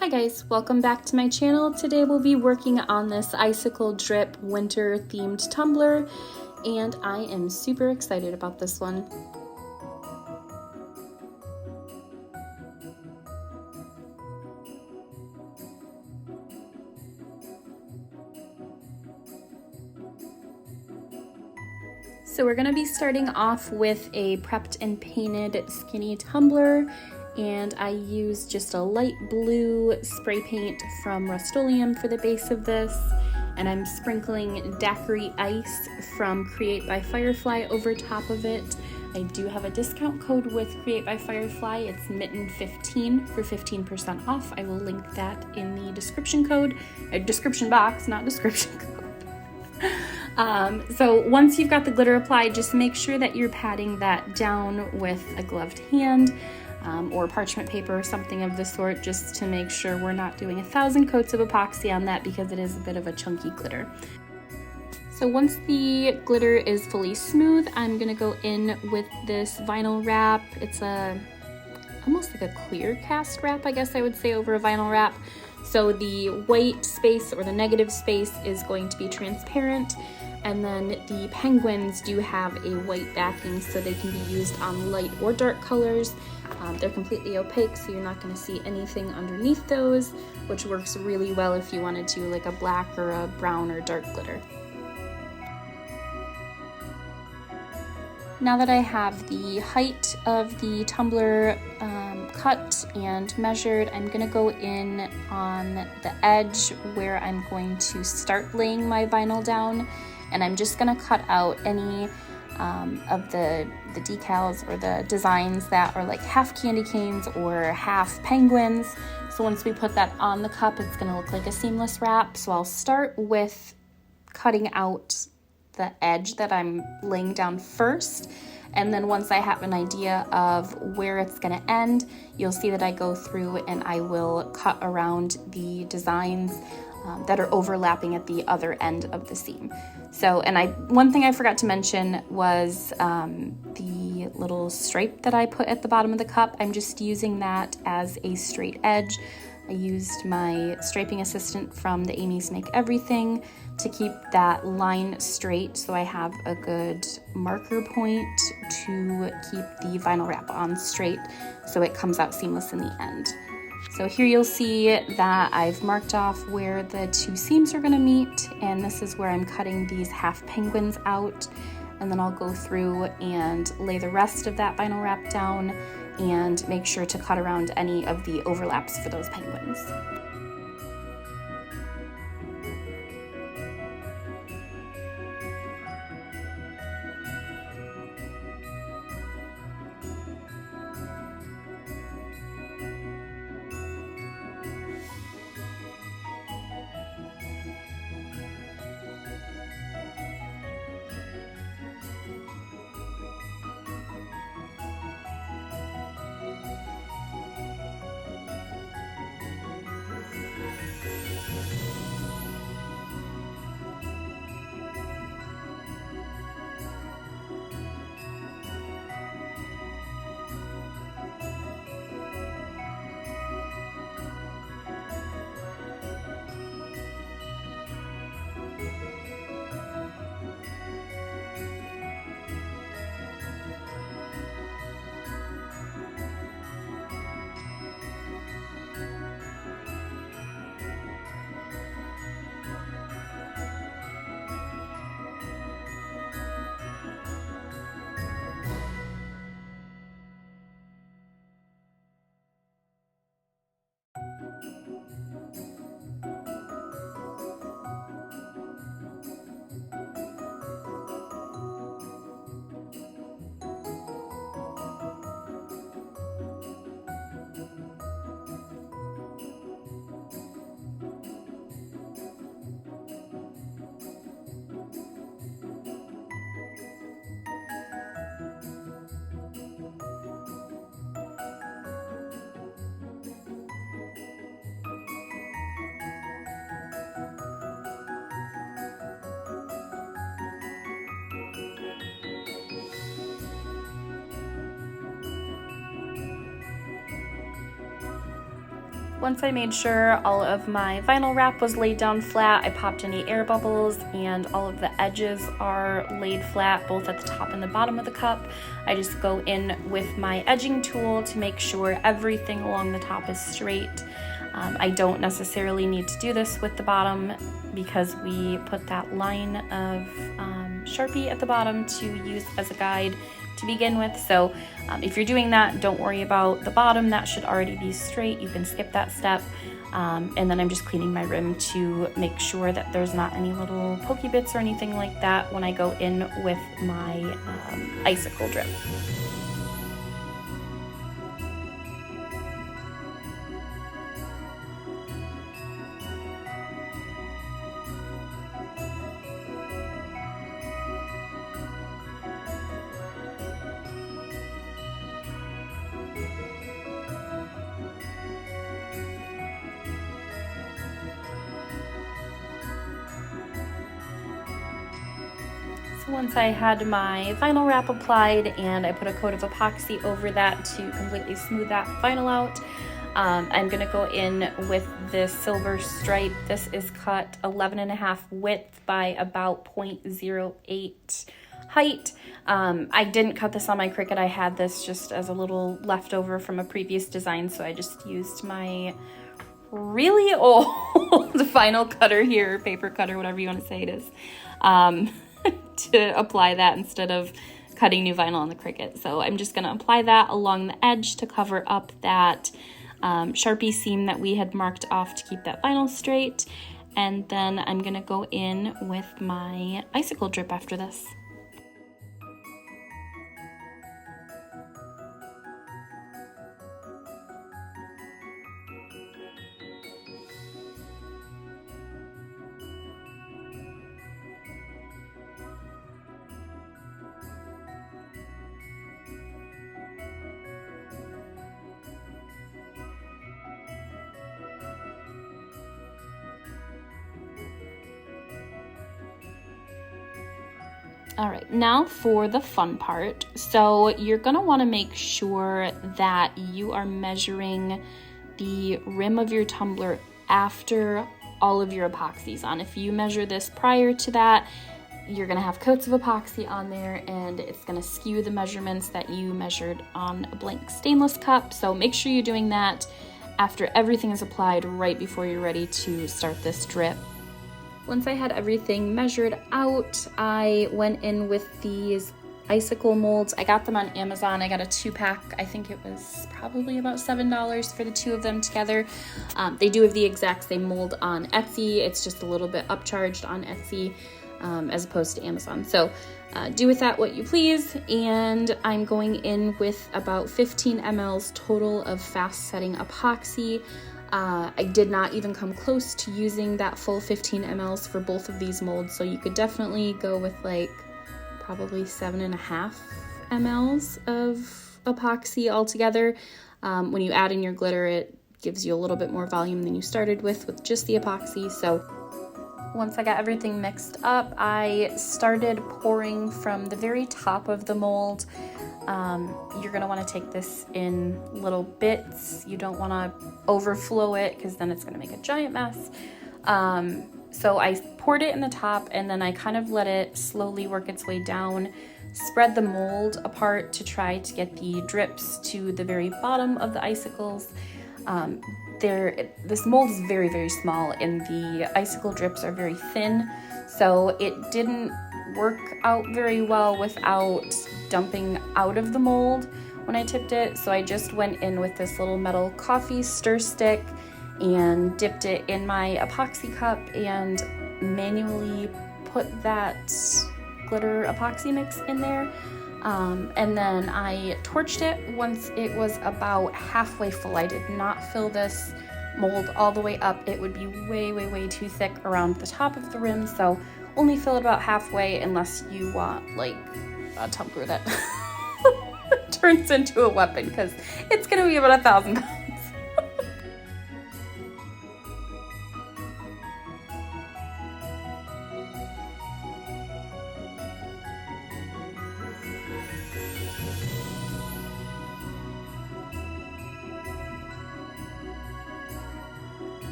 Hi guys, welcome back to my channel. Today we'll be working on this Icicle drip winter themed tumbler, and I am super excited about this one. So we're going to be starting off with a prepped and painted skinny tumbler, and I used just a light blue spray paint from Rust-Oleum for the base of this, and I'm sprinkling daiquiri ice from Create by Firefly over top of it. I do have a discount code with Create by Firefly. It's Mitten15 for 15% off. I will link that in the description box, not description code. So once you've got the glitter applied, just make sure that you're patting that down with a gloved hand or parchment paper or something of the sort, just to make sure we're not doing 1,000 coats of epoxy on that, because it is a bit of a chunky glitter. So once the glitter is fully smooth, I'm gonna go in with this vinyl wrap. It's almost like a clear cast wrap, I guess I would say, over a vinyl wrap. So the white space or the negative space is going to be transparent, and then the penguins do have a white backing, so they can be used on light or dark colors. They're completely opaque, so you're not going to see anything underneath those, which works really well if you wanted to like a black or a brown or dark glitter. Now that I have the height of the tumbler cut and measured, I'm going to go in on the edge where I'm going to start laying my vinyl down, and I'm just going to cut out any of the decals or the designs that are like half candy canes or half penguins. So once we put that on the cup, it's going to look like a seamless wrap. So I'll start with cutting out the edge that I'm laying down first, and then once I have an idea of where it's going to end, you'll see that I go through and I will cut around the designs that are overlapping at the other end of the seam. So, and one thing I forgot to mention was the little stripe that I put at the bottom of the cup. I'm just using that as a straight edge. I used my striping assistant from the Amy's Make Everything to keep that line straight, so I have a good marker point to keep the vinyl wrap on straight so it comes out seamless in the end. So here you'll see that I've marked off where the two seams are going to meet, and this is where I'm cutting these half penguins out, and then I'll go through and lay the rest of that vinyl wrap down and make sure to cut around any of the overlaps for those penguins. Once I made sure all of my vinyl wrap was laid down flat, I popped any air bubbles and all of the edges are laid flat, both at the top and the bottom of the cup. I just go in with my edging tool to make sure everything along the top is straight. I don't necessarily need to do this with the bottom because we put that line of Sharpie at the bottom to use as a guide to begin with. So if you're doing that, don't worry about the bottom. That should already be straight. You can skip that step. And then I'm just cleaning my rim to make sure that there's not any little pokey bits or anything like that when I go in with my icicle drip. Once I had my vinyl wrap applied and I put a coat of epoxy over that to completely smooth that vinyl out, I'm gonna go in with this silver stripe. This is cut 11.5 width by about 0.08 height. I didn't cut this on my Cricut. I had this just as a little leftover from a previous design, so I just used my really old vinyl cutter here, paper cutter, whatever you want to say it is, to apply that instead of cutting new vinyl on the Cricut. So I'm just going to apply that along the edge to cover up that Sharpie seam that we had marked off to keep that vinyl straight. And then I'm going to go in with my icicle drip after this. All right, now for the fun part. So you're gonna wanna make sure that you are measuring the rim of your tumbler after all of your epoxies on. If you measure this prior to that, you're gonna have coats of epoxy on there and it's gonna skew the measurements that you measured on a blank stainless cup. So make sure you're doing that after everything is applied, right before you're ready to start this drip. Once I had everything measured out, I went in with these icicle molds. I got them on Amazon. I got a 2-pack. I think it was probably about $7 for the 2 of them together. They do have the exact same mold on Etsy. It's just a little bit upcharged on Etsy as opposed to Amazon. So do with that what you please. And I'm going in with about 15 mLs total of fast setting epoxy. I did not even come close to using that full 15 mLs for both of these molds, so you could definitely go with like probably 7.5 mLs of epoxy altogether. When you add in your glitter, it gives you a little bit more volume than you started with just the epoxy. So once I got everything mixed up, I started pouring from the very top of the mold. You're going to want to take this in little bits. You don't want to overflow it because then it's going to make a giant mess. So I poured it in the top and then I kind of let it slowly work its way down, spread the mold apart to try to get the drips to the very bottom of the icicles. This mold is very, very small and the icicle drips are very thin, so it didn't work out very well without dumping out of the mold when I tipped it. So I just went in with this little metal coffee stir stick and dipped it in my epoxy cup and manually put that glitter epoxy mix in there. And then I torched it once it was about halfway full. I did not fill this mold all the way up. It would be way, way, way too thick around the top of the rim, so only fill it about halfway unless you want like a tumbler that turns into a weapon, because it's gonna be about 1,000 pounds.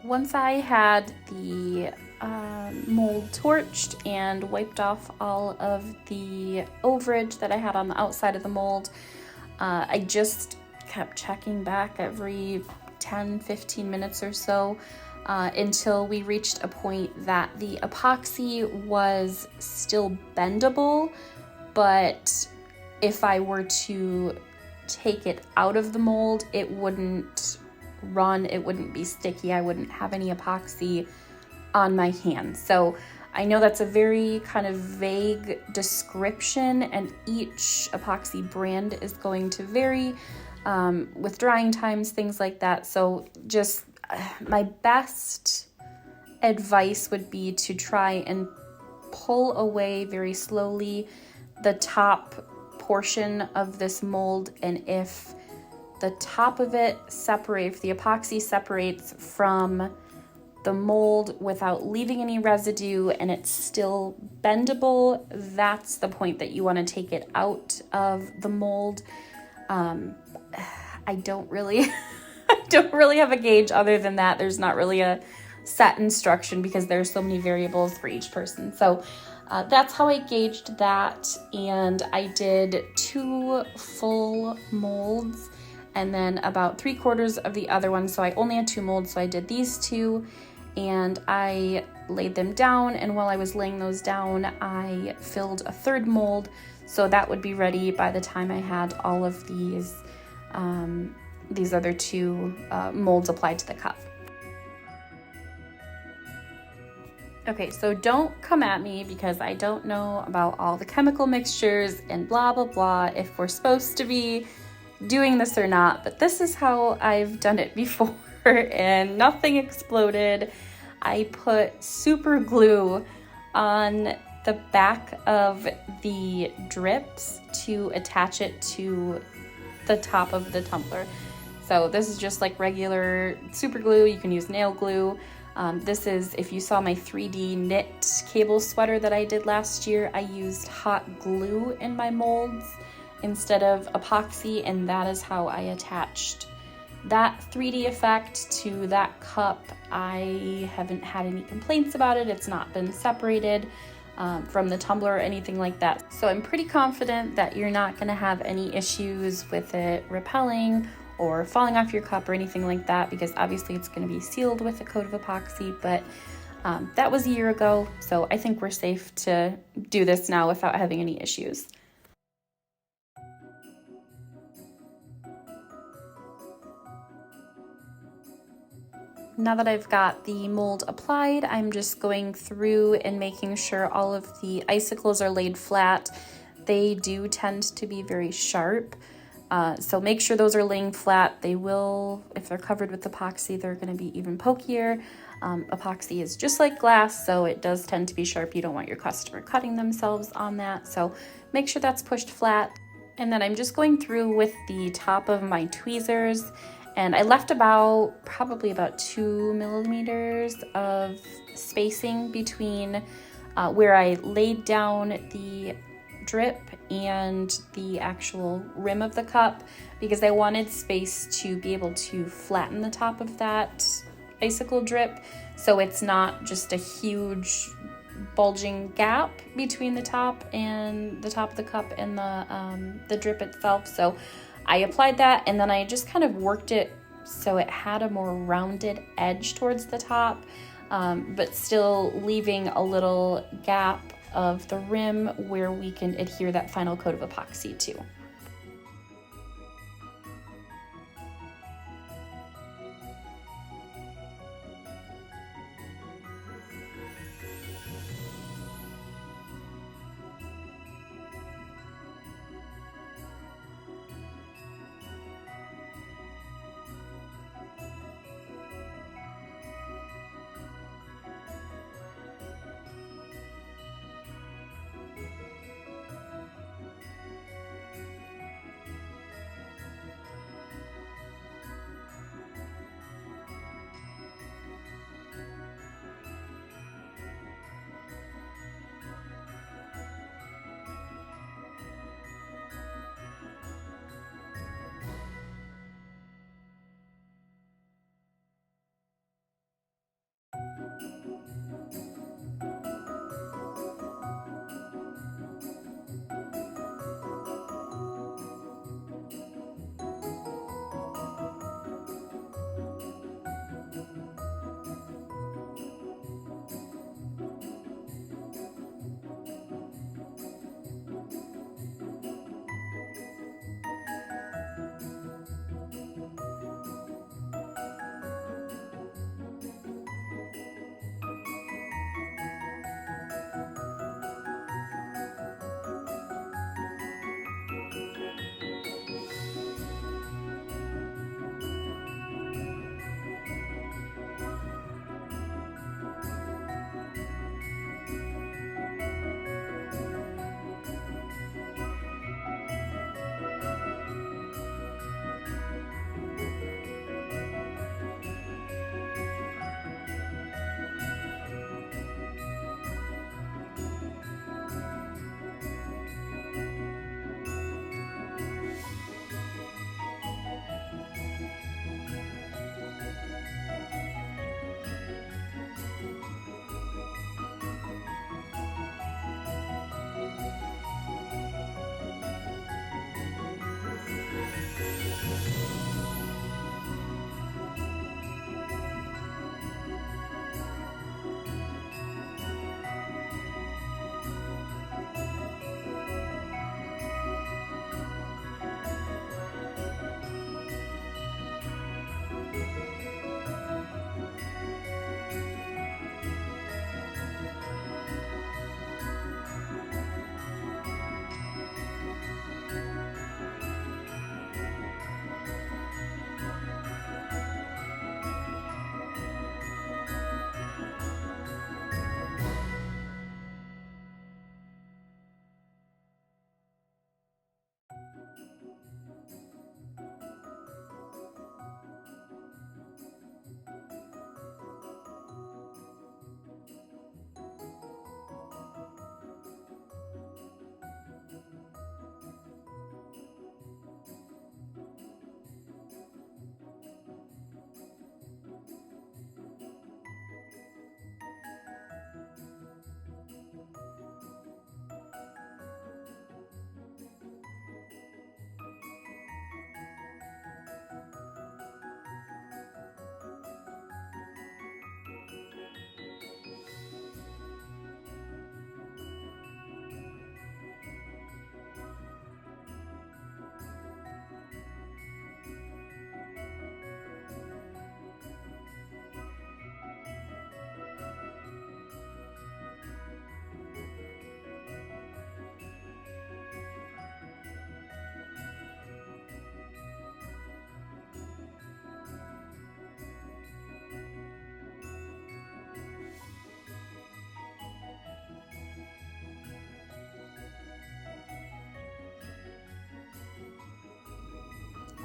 once I had the mold torched and wiped off all of the overage that I had on the outside of the mold, I just kept checking back every 10-15 minutes or so until we reached a point that the epoxy was still bendable, but if I were to take it out of the mold, it wouldn't run, it wouldn't be sticky, I wouldn't have any epoxy on my hands. So I know that's a very kind of vague description, and each epoxy brand is going to vary with drying times, things like that. So just my best advice would be to try and pull away very slowly the top portion of this mold, and if the top of it separates, if the epoxy separates from the mold without leaving any residue and it's still bendable, that's the point that you want to take it out of the mold. I don't really have a gauge other than that. There's not really a set instruction because there's so many variables for each person. So that's how I gauged that, and I did 2 full molds and then about 3/4 of the other one. So I only had 2 molds, so I did these 2 and I laid them down, and while I was laying those down, I filled a 3rd mold, so that would be ready by the time I had all of these other 2 molds applied to the cup. Okay, so don't come at me because I don't know about all the chemical mixtures and blah, blah, blah, if we're supposed to be doing this or not, but this is how I've done it before and nothing exploded. I put super glue on the back of the drips to attach it to the top of the tumbler. So this is just like regular super glue. You can use nail glue. This is, if you saw my 3D knit cable sweater that I did last year, I used hot glue in my molds instead of epoxy, and that is how I attached that 3D effect to that cup. I haven't had any complaints about it. It's not been separated from the tumbler or anything like that. So I'm pretty confident that you're not going to have any issues with it repelling or falling off your cup or anything like that, because obviously it's going to be sealed with a coat of epoxy, but that was a year ago, so I think we're safe to do this now without having any issues. Now that I've got the mold applied, I'm just going through and making sure all of the icicles are laid flat. They do tend to be very sharp, so make sure those are laying flat. They will, if they're covered with epoxy, they're going to be even pokier. Epoxy is just like glass, so it does tend to be sharp. You don't want your customer cutting themselves on that, so make sure that's pushed flat. And then I'm just going through with the top of my tweezers, and I left probably about 2 millimeters of spacing between where I laid down the drip and the actual rim of the cup, because I wanted space to be able to flatten the top of that icicle drip, so it's not just a huge bulging gap between the top of the cup and the drip itself. So I applied that, and then I just kind of worked it so it had a more rounded edge towards the top, but still leaving a little gap of the rim where we can adhere that final coat of epoxy to.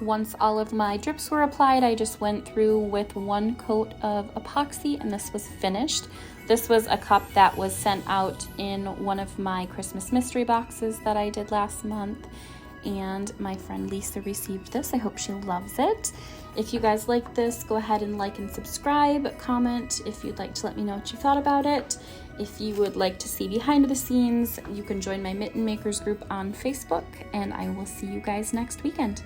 once all of my drips were applied, I just went through with one coat of epoxy and this was finished. This was a cup that was sent out in one of my Christmas mystery boxes that I did last month, and my friend Lisa received this. I hope she loves it. If you guys like this, go ahead and like and subscribe, comment if you'd like to let me know what you thought about it. If you would like to see behind the scenes, you can join my Mitten Makers group on Facebook, and I will see you guys next weekend.